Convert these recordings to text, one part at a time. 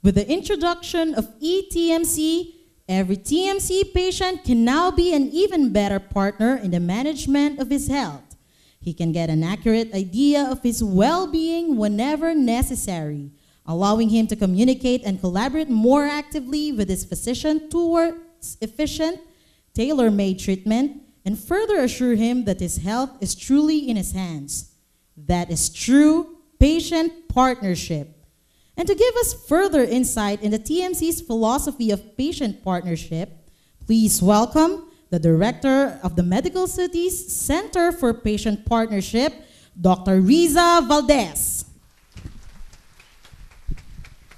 With the introduction of eTMC, every TMC patient can now be an even better partner in the management of his health. He can get an accurate idea of his well-being whenever necessary, allowing him to communicate and collaborate more actively with his physician towards efficient, tailor-made treatment, and further assure him that his health is truly in his hands. That is true patient partnership. And to give us further insight into TMC's philosophy of patient partnership, please welcome the Director of the Medical Cities Center for Patient Partnership, Dr. Riza Valdez.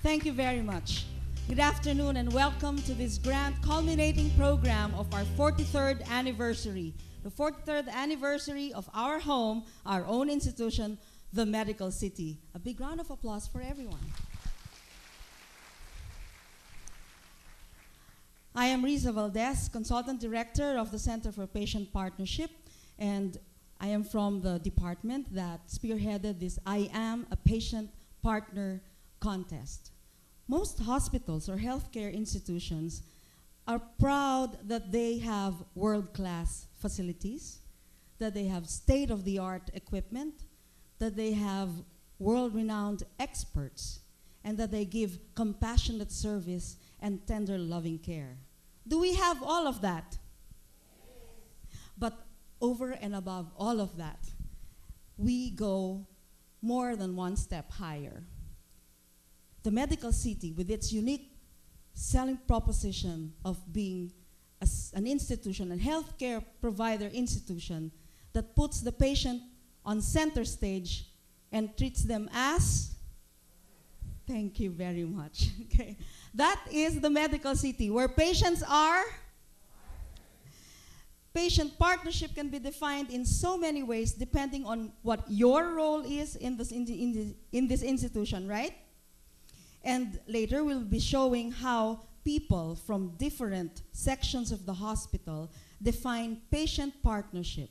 Thank you very much. Good afternoon and welcome to this grand culminating program of our 43rd anniversary. The 43rd anniversary of our home, our own institution, the Medical City. A big round of applause for everyone. I am Riza Valdez, Consultant Director of the Center for Patient Partnership, and I am from the department that spearheaded this I Am a Patient Partner contest. Most hospitals or healthcare institutions are proud that they have world-class facilities, that they have state-of-the-art equipment, that they have world-renowned experts, and that they give compassionate service and tender loving care. Do we have all of that? But over and above all of that, we go more than one step higher. The Medical City, with its unique selling proposition of being an institution, a healthcare provider institution that puts the patient on center stage and treats them as. Thank you very much. Okay. That is the Medical City, where patients are. Patient partnership can be defined in so many ways depending on what your role is in this institution, right? And later we'll be showing how people from different sections of the hospital define patient partnership.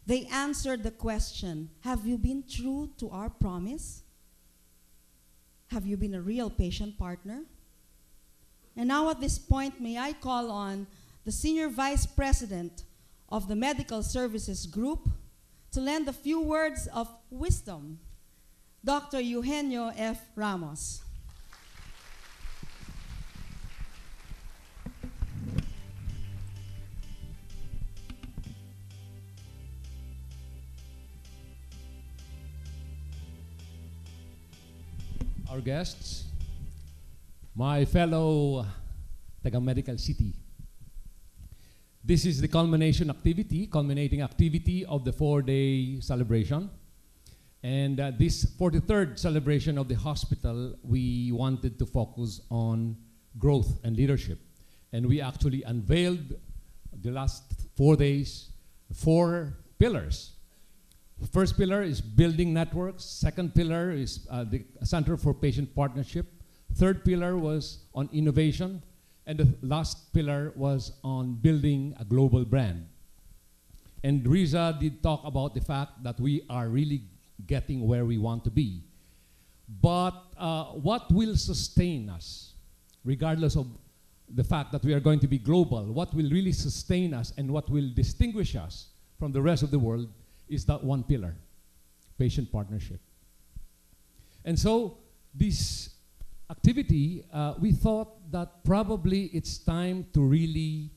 They answered the question, have you been true to our promise? Have you been a real patient partner? And now at this point, may I call on the Senior Vice President of the Medical Services Group to lend a few words of wisdom, Dr. Eugenio F. Ramos. Our guests, my fellow taga Medical City. This is the culminating activity of the 4-day celebration. And this 43rd celebration of the hospital, we wanted to focus on growth and leadership. And we actually unveiled the last 4 days, 4 pillars. First pillar is building networks. Second pillar is the Center for Patient Partnership. Third pillar was on innovation. And the last pillar was on building a global brand. And Riza did talk about the fact that we are really getting where we want to be. But what will sustain us, regardless of the fact that we are going to be global, what will really sustain us and what will distinguish us from the rest of the world is that one pillar, patient partnership. And so this activity, we thought that probably it's time to really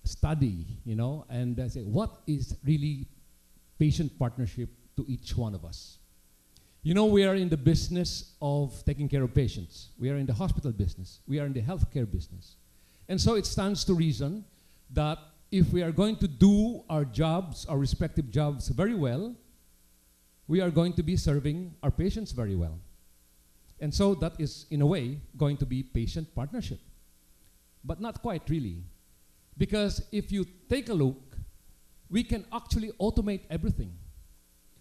study, and say, what is really patient partnership to each one of us? We are in the business of taking care of patients. We are in the hospital business. We are in the healthcare business. And so it stands to reason that if we are going to do our jobs, our respective jobs very well, we are going to be serving our patients very well. And so that is, in a way, going to be patient partnership. But not quite really. Because if you take a look, we can actually automate everything.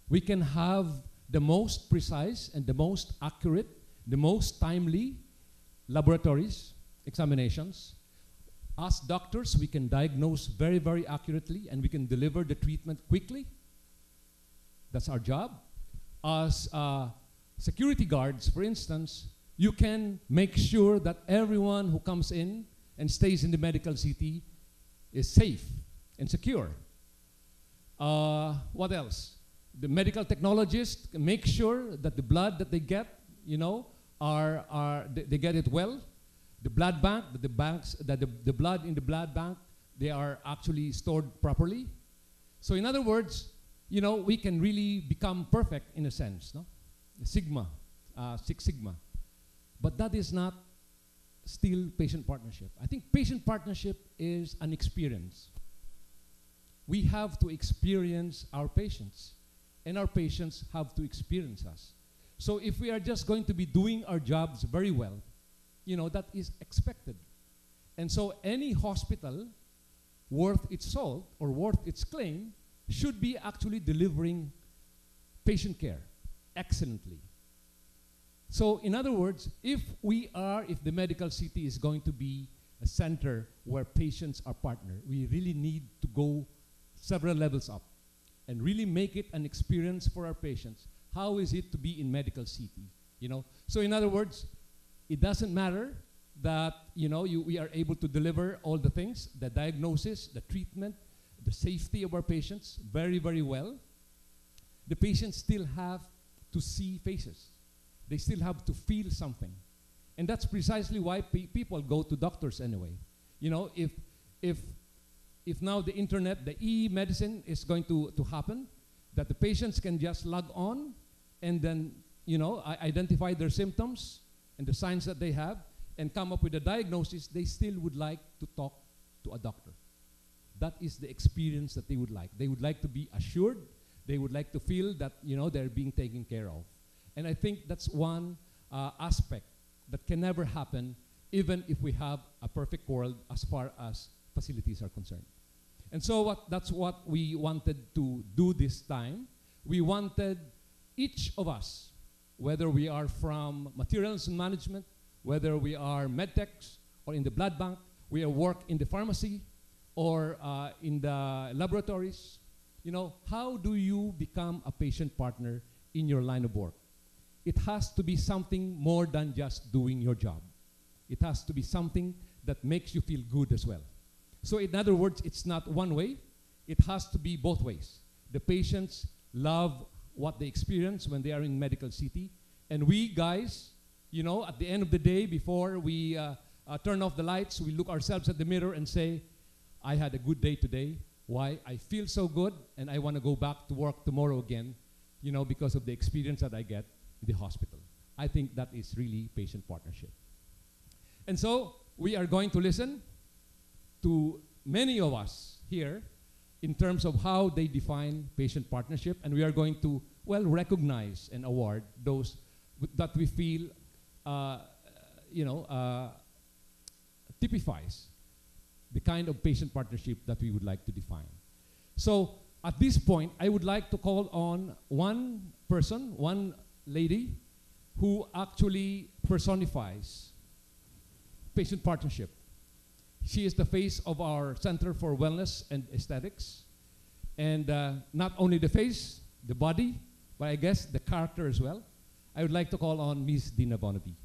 We can have the most precise and the most accurate, the most timely laboratories, examinations. As doctors, we can diagnose very, very accurately and we can deliver the treatment quickly. That's our job. As security guards, for instance, you can make sure that everyone who comes in and stays in the medical city is safe and secure. What else? The medical technologists can make sure that the blood that they get, you know, they get it well. The blood bank, that the blood in the blood bank, they are actually stored properly. So in other words, you know, we can really become perfect in a sense, no? Sigma, Six Sigma. But that is not still patient partnership. I think patient partnership is an experience. We have to experience our patients, and our patients have to experience us. So if we are just going to be doing our jobs very well, you know, that is expected. And so any hospital worth its salt or worth its claim should be actually delivering patient care excellently. So in other words, if the medical city is going to be a center where patients are partnered, we really need to go several levels up and really make it an experience for our patients. How is it to be in medical city? You know? So in other words, it doesn't matter that, you know, we are able to deliver all the things, the diagnosis, the treatment, the safety of our patients very, very well. The patients still have to see faces. They still have to feel something. And that's precisely why people go to doctors anyway. You know, if now the internet, the e-medicine is going to happen, that the patients can just log on and then, you know, identify their symptoms and the signs that they have and come up with a diagnosis, they still would like to talk to a doctor. That is the experience that they would like. They would like to be assured. They would like to feel that, you know, they're being taken care of. And I think that's one aspect that can never happen even if we have a perfect world as far as facilities are concerned. And so that's what we wanted to do this time. We wanted each of us, whether we are from materials and management, whether we are medtechs or in the blood bank, we work in the pharmacy or in the laboratories, you know, how do you become a patient partner in your line of work? It has to be something more than just doing your job. It has to be something that makes you feel good as well. So in other words, it's not one way. It has to be both ways. The patients love what they experience when they are in medical city. And we guys, you know, at the end of the day, before we turn off the lights, we look ourselves at the mirror and say, I had a good day today. Why? I feel so good and I want to go back to work tomorrow again, you know, because of the experience that I get in the hospital. I think that is really patient partnership. And so we are going to listen to many of us here in terms of how they define patient partnership, and we are going to, well, recognize and award those that we feel, typifies the kind of patient partnership that we would like to define. So at this point, I would like to call on one person, one lady, who actually personifies patient partnership. She is the face of our Center for Wellness and Aesthetics. And not only the face, the body, but I guess the character as well. I would like to call on Ms. Dina Bonaby.